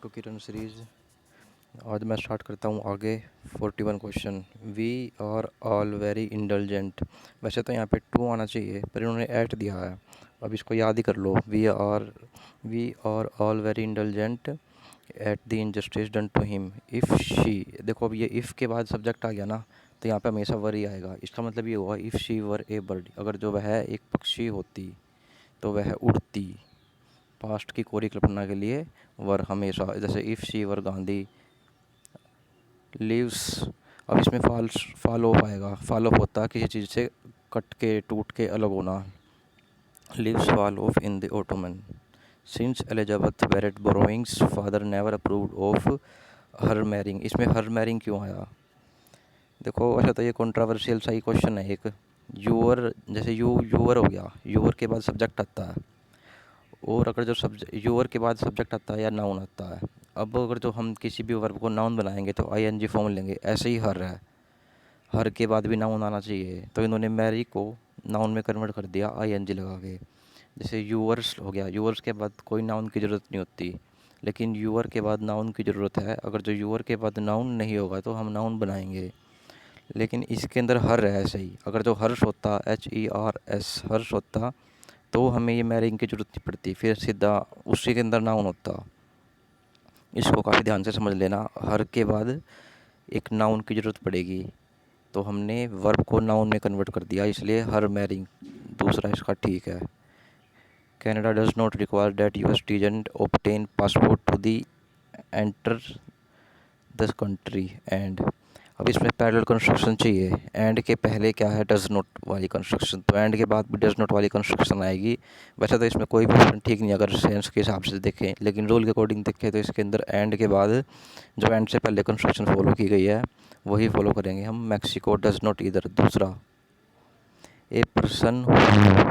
To Kiran series. आज मैं start करता हूँ आगे 41 question. We are all very indulgent. वैसे तो यहाँ पे टू आना चाहिए पर इन्होंने एट दिया है। अब इसको याद ही कर लो। We are all very indulgent at the injustice done to him if she. देखो अब ये इफ़ के बाद सब्जेक्ट आ गया ना, तो यहाँ पे हमेशा वर ही आएगा। इसका मतलब ये हुआ if she were A bird. अगर जो वह एक पक्षी होती तो वह उड़ती। पास्ट की कोरी कल्पना के लिए वर हमेशा, जैसे if she were Gandhi lives. अब इसमें फॉल ऑफ आएगा। फॉल ऑफ होता है किसी चीज़ से कट के टूट के अलग होना। Lives fall off in the Ottoman since Elizabeth Barrett Browning's father never approved of her marrying. इसमें हर मैरिंग क्यों आया? देखो वैसे तो ये कंट्रोवर्शियल सा ही क्वेश्चन है एक। यूअर, जैसे यूअर हो गया, यूअर के बाद सब्जेक्ट आता है। और अगर जो यूअर के बाद सब्जेक्ट आता है या नाउन आता है, अब अगर जो हम किसी भी वर्ब को नाउन बनाएंगे तो आईएनजी फॉर्म लेंगे। ऐसे ही हर है, हर के बाद भी नाउन आना चाहिए, तो इन्होंने मैरी को नाउन में कन्वर्ट कर दिया आईएनजी लगा के। जैसे यूअर्स हो गया, यूअर्स के बाद कोई नाउन की ज़रूरत नहीं होती, लेकिन यूअर के बाद नाउन की ज़रूरत है। अगर जो यूअर के बाद नाउन नहीं होगा तो हम नाउन बनाएंगे, लेकिन इसके अंदर हर है ऐसे ही। अगर जो हर्ष होता, HERS हर्ष होता, तो हमें ये मैरिंग की ज़रूरत नहीं पड़ती, फिर सीधा उसी के अंदर नाउन होता। इसको काफ़ी ध्यान से समझ लेना। हर के बाद एक नाउन की ज़रूरत पड़ेगी, तो हमने वर्ब को नाउन में कन्वर्ट कर दिया, इसलिए हर मैरिंग दूसरा इसका ठीक है। Canada does not require that US citizen obtain passport to the enter the country and. अब इसमें पैरेलल कंस्ट्रक्शन चाहिए। एंड के पहले क्या है? डज नॉट वाली कंस्ट्रक्शन, तो एंड के बाद भी डज नॉट वाली कंस्ट्रक्शन आएगी। वैसे तो इसमें कोई भी ऑप्शन ठीक नहीं अगर सेंस के हिसाब से देखें, लेकिन रूल के अकॉर्डिंग देखें तो इसके अंदर एंड के बाद जो एंड से पहले कंस्ट्रक्शन फॉलो की गई है वही फॉलो करेंगे हम। मैक्सिको डज नॉट इधर। दूसरा, ए पर्सन हु।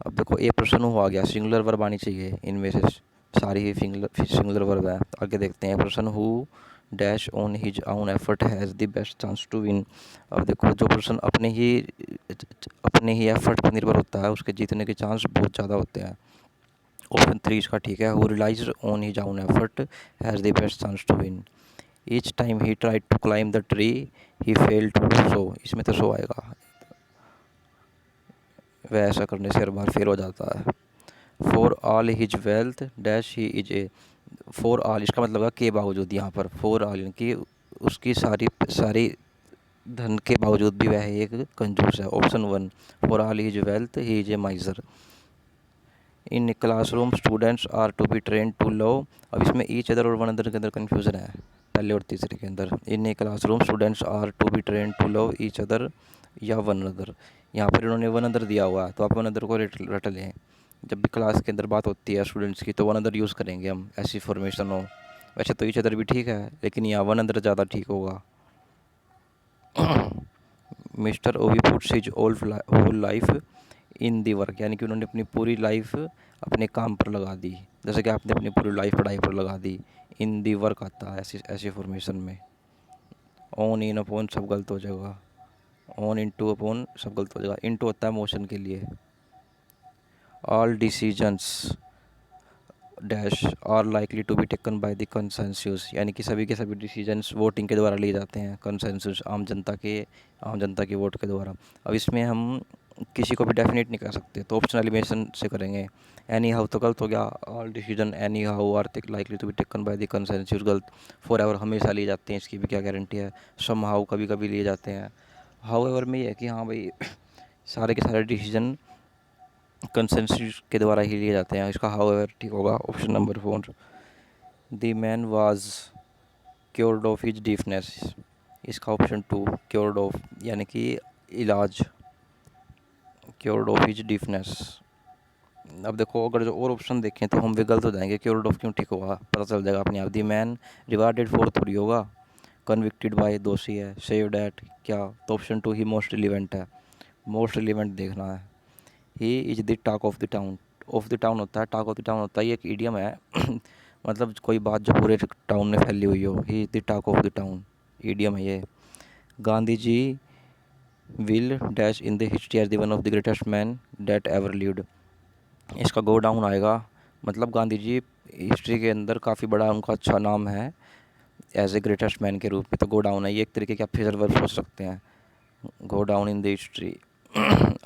अब देखो ए पर्सन हु आ गया, सिंगुलर वर्ब आनी चाहिए। इनमें से सारी ही सिंगुलर वर्ब है। आगे देखते हैं। Person who dash on his own effort has the best chance to win. अब देखो जो पर्सन अपने ही एफर्ट पर निर्भर होता है, उसके जीतने के चांस बहुत ज़्यादा होते हैं। ऑप्शन 3 इसका ठीक है। Who relies on his own effort has the best chance to win. Each time he tried to climb the tree he fail to do so. इसमें तो सो आएगा, वह ऐसा करने से हर बार फेल हो जाता है। For all his wealth dash he is A. For all इसका मतलब है के बावजूद। यहाँ पर फॉर ऑल यानी उसकी सारी धन के बावजूद भी वह एक कंजूस है। Option 1, for all his wealth he is a miser. In classroom students are to be train to love. अब इसमें ईच अदर और वन अदर के अंदर कन्फ्यूज़न है, पहले और तीसरे के अंदर। In classroom students are to be train to love each other या वन अदर। यहाँ पर इन्होंने वन अदर दिया हुआ है, तो आप वन अदर को रट लें। जब भी क्लास के अंदर बात होती है स्टूडेंट्स की, तो वन अदर यूज़ करेंगे हम, ऐसी फॉर्मेशन हो। वैसे तो ईच अदर भी ठीक है, लेकिन यहाँ वन अदर ज़्यादा ठीक होगा। Mr Ovi puts his whole life in the work, यानी कि उन्होंने अपनी पूरी लाइफ अपने काम पर लगा दी। जैसे कि आपने अपनी पूरी लाइफ पढ़ाई पर लगा दी। इन दी वर्क आता है ऐसी फॉर्मेशन में। ऑन इन अपॉन सब गलत हो जाएगा। ऑन इनटू अपॉन सब गलत हो जाएगा। इनटू होता है मोशन के लिए। All decisions dash are likely to be taken by the consensus, यानी कि सभी के सभी डिसीजंस वोटिंग के द्वारा लिए जाते हैं। कंसेंसस आम जनता की वोट के द्वारा। अब इसमें हम किसी को भी डेफिनेट नहीं कर सकते, तो ऑप्शन एलिमिनेशन से करेंगे। एनी हाउ तो गलत हो गया। All decision anyhow are likely to be taken by the consensus गलत। फॉर एवर हमेशा लिए जाते हैं, इसकी भी क्या गारंटी है। सम हाउ कभी कभी लिए जाते हैं। हाउ एवर में ये है कि हाँ भाई सारे के सारे डिसीजन कंसेंसस के द्वारा ही लिए जाते हैं। इसका हाउएवर ठीक होगा। Option number 4, the man was cured of his deafness. इसका ऑप्शन 2, क्योर्ड ऑफ यानी कि इलाज, क्योर्ड ऑफ हिज डीफनेस। अब देखो अगर जो और ऑप्शन देखें तो हम भी गलत हो जाएंगे। क्योर्ड ऑफ क्यों ठीक होगा पता चल जाएगा अपने आप। द मैन रिवार्डेड फॉर थोड़ी होगा, कन्विक्टेड बाय दोषी है, सेव्ड एट क्या, तो ऑप्शन 2 ही मोस्ट रिलीवेंट है। मोस्ट रिलीवेंट देखना है। ही is the talk of the town. Of the town होता है, टॉक ऑफ द टाउन होता है, ये एक इडियम है। मतलब कोई बात जो पूरे टाउन में फैली हुई हो। He is the talk of the town, idiom है ये। Gandhi ji will dash in the history as the one of the greatest man that ever lived. इसका गो डाउन आएगा, मतलब गांधी जी हिस्ट्री के अंदर काफ़ी बड़ा उनका अच्छा नाम है एज ए ग्रेटेस्ट मैन के रूप में। तो गो डाउन है, ये एक तरीके के आप फ्रेजल वर्ब सोच सकते हैं, go down in the history.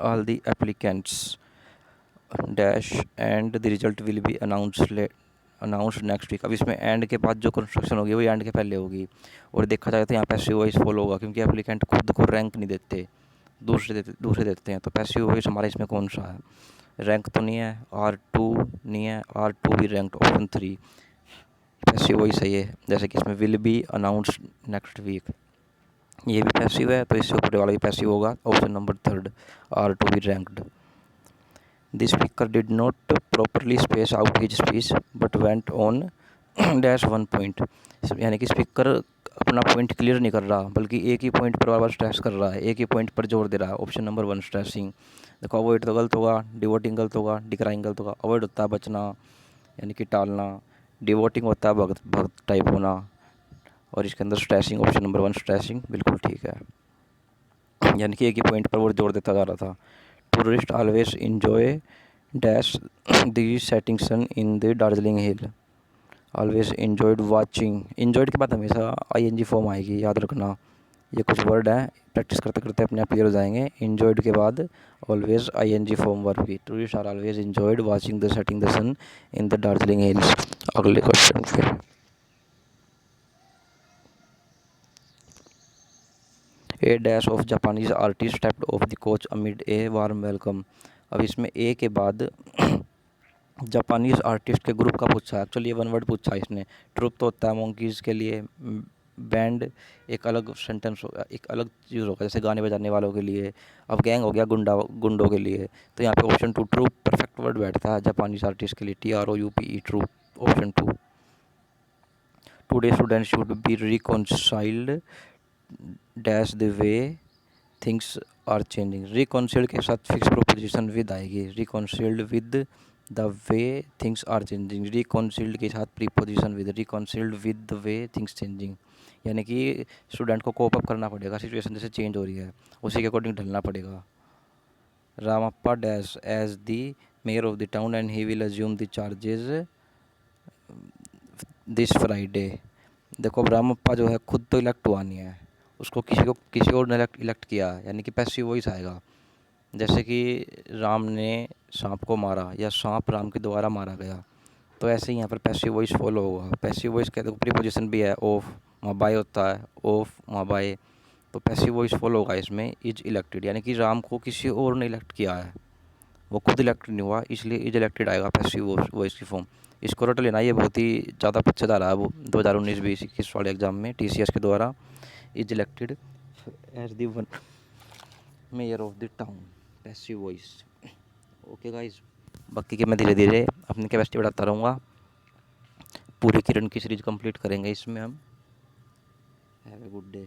All the applicants dash and the result will be announced next week. अब इसमें एंड के बाद जो कंस्ट्रक्शन होगी वो एंड के पहले होगी, और देखा जाए तो यहाँ पैसिव वॉइस फॉलो होगा, क्योंकि एप्लीकेंट खुद को रैंक नहीं देते, दूसरे देते हैं। तो पैसिव वॉइस हमारा इसमें कौन सा है? रैंक तो नहीं है, R2 नहीं है, R2 भी रैंक, ऑप्शन 3 पैसिव वॉइस है ये। जैसे कि इसमें will be announced next week, ये भी पैसिव है, तो इससे ऊपर वाला भी पैसिव होगा, ऑप्शन नंबर 3 R2 भी ranked. The speaker did not properly space out his speech but went on dash one point। यानी कि स्पीकर अपना पॉइंट क्लियर नहीं कर रहा, बल्कि एक ही पॉइंट पर बार बार स्ट्रेस कर रहा है, एक ही पॉइंट पर जोर दे रहा है, ऑप्शन नंबर 1 स्ट्रेसिंग। देखो अवॉइड तो गलत होगा, डिवोटिंग गलत होगा, डिक्राइंग गलत होगा। अवॉइड होता है बचना, यानी कि टालना, डिवोटिंग होता है भक्त टाइप होना, और इसके अंदर स्ट्रेसिंग, ऑप्शन नंबर 1 स्ट्रेसिंग बिल्कुल ठीक है, यानी कि एक ही पॉइंट पर वो जोर देता जा रहा था। Tourist always enjoy dash the setting sun in the Darjeeling hill. Always enjoyed watching, enjoyed के बाद हमेशा ING फॉर्म आएगी, याद रखना। ये कुछ वर्ड हैं, प्रैक्टिस करते करते अपने आप क्लियर हो जाएंगे। इंजॉयड के बाद ऑलवेज ING फॉर्म वर्ब की। Tourist are always enjoyed watching the setting the sun in the Darjeeling hills. अगले क्वेश्चन पे, a dash of Japanese artist stepped off the coach amid a warm welcome. अब इसमें ए के बाद Japanese artist के group का पूछा है, एक्चुअली ये 1 वर्ड पूछा है इसने। ट्रुप तो होता है मोंकीज के लिए, बैंड एक अलग सेंटेंस होगा, एक अलग चीज़ होगा, जैसे गाने बजाने वालों के लिए। अब गैंग हो गया गुंडों के लिए। तो यहाँ पे ऑप्शन 2 ट्रूप परफेक्ट वर्ड बैठता है जापानीज आर्टिस्ट के लिए, TROUPE troupe, option 2। Today student should be reconciled dash the way things are changing. Reconciled के साथ फिक्स प्रोपोजिशन विद आएगी, reconciled with the way things are changing. Reconciled के साथ preposition with, reconciled with the way things changing, यानी कि student को cope up करना पड़ेगा, सिचुएशन जैसे चेंज हो रही है उसी के अकॉर्डिंग ढलना पड़ेगा। Ramappa dash as the mayor of the town and he will assume the charges this Friday. देखो रामप्पा जो है खुद तो इलेक्ट हुआ नहीं है, उसको किसी और ने इलेक्ट किया, यानी कि पैसिव वॉइस आएगा। जैसे कि राम ने सांप को मारा, या सांप राम के द्वारा मारा गया, तो ऐसे ही यहाँ पर पैसिव वॉइस फॉलो होगा। पैसिव वॉइस कहते हैं प्रीपोजिशन भी है, ऑफ माबाई होता है, ऑफ माबाई, तो पैसिव वॉइस फॉलो होगा इसमें। इज इलेक्टेड, यानी कि राम को किसी और ने इलेक्ट किया है, वो खुद इलेक्ट नहीं हुआ, इसलिए इज इलेक्टेड आएगा पैसिव वॉइस की फॉर्म। इसको रट लेना, ये बहुत ही ज़्यादा पूछा रहा है वो 2019-20 वाले एग्जाम में TCS के द्वारा। Is elected as the one mayor of the town, passive voice. Okay guys, बाकी के मैं धीरे धीरे अपनी कैपेसिटी बढ़ाता रहूँगा। पूरी किरण की सीरीज कंप्लीट करेंगे इसमें हम। Have a good day.